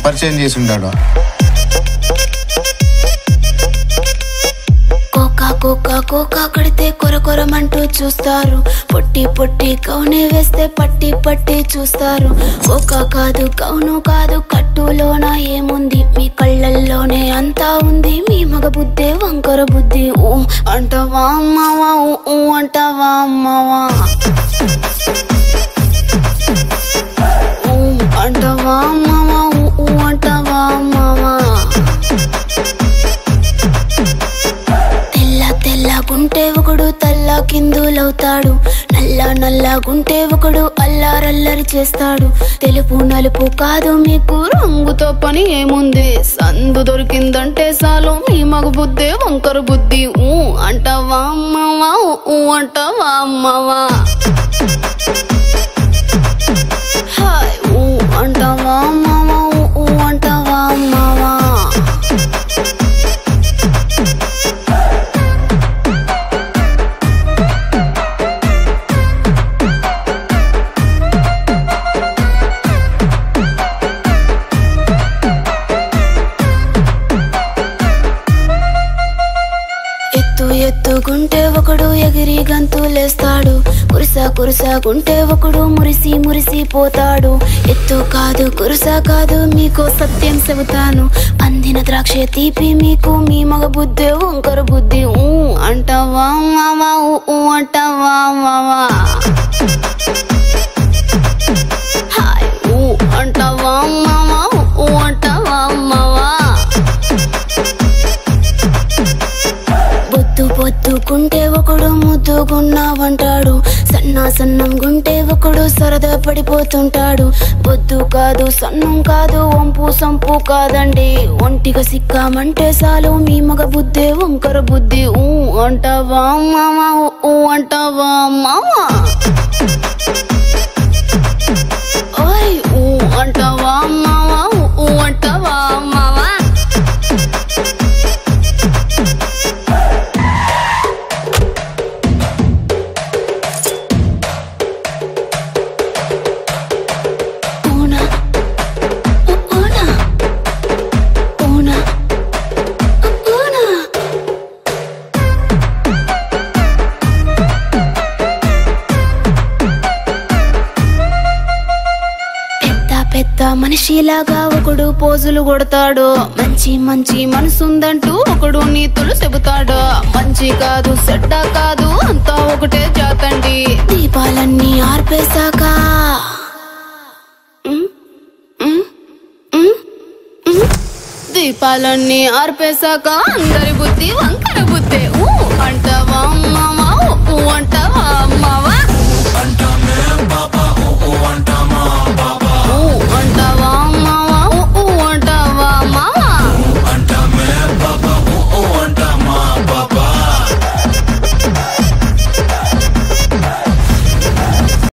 పరిచయం చేసి ఉంటాడు. కోకా కొడితే కొరకొరమంటూ చూస్తారు. పొట్టి పొట్టి కౌనే వేస్తే పట్టి పట్టి చూస్తారు. కోకా కాదు కౌను కాదు కట్టులోన ఏముంది, మీ కళ్ళల్లోనే అంతా ఉంది. మీ మగ బుద్ధే వంకర బుద్ధి. ఊ అంటవా అమ్మవా, ఊ అంటవా అమ్మవా, ఊ అంటవా అమ్మవా, ఊ అంటవా అమ్మవా. తెల్లగుంటే ఒకడు తల్ల కిందులవుతాడు, నల్లగుంటే ఒకడు అల్లారల్లరి చేస్తాడు. తెలుపు నలుపు కాదు మీకు రంగుతో పని ఏముంది, సందు దొరికిందంటే చాలు మీ మగ బుద్ధే వంకర బుద్ధి. ఊ అంటవా అమ్మవా, ఊ అంటవా అమ్మవా, హాయ్ ఊ అంటవా అమ్మవా, ఊ అంటవా అమ్మవా. ఎత్తుగుంటే ఒకడు ఎగిరి గంతులేస్తాడు, కురుసాగుంటే ఒకడు మురిసి పోతాడు. ఎత్తు కాదు కురుసా కాదు మీకో సత్యం చెబుతాను, అందిన ద్రాక్ష తీపి మీకు మీ మగ బుద్ధే వంకర బుద్ధి. ఊ అంటవా మావా, ఊ అంటవా మావా, హాయ్ ఊ అంటవా మావా, ఊ అంటవా మావా. బొద్దుకుంటే ఒకడు ముద్దుగున్నావంటాడు, సన్నంగుంటే ఒకడు సరదా పడిపోతుంటాడు. బొద్దు కాదు సన్నం కాదు వంపు సంపు కాదండి, ఒంటిగా సిక్కామంటే చాలు మీ మగ బుద్ధే వంకర బుద్ధి. ఊ అంటవా మావా, ఊ అంటవా మావా, ఓయ్ ఊ అంటవా మావా, ఊ అంటవా మావా. పెద్ద మనిషిలాగా ఒకడు పోజులు కొడతాడు, మంచి మనసుందంటూ ఒకడు నీతులు చెబుతాడు. మంచి కాదు చెడ్డ కాదు అంతా ఒకటే జాతండి, దీపాలన్నీ ఆర్పేశాక దీపాలన్నీ ఆర్పేశాక అందరి బుద్ధి వంకర బుద్ధే.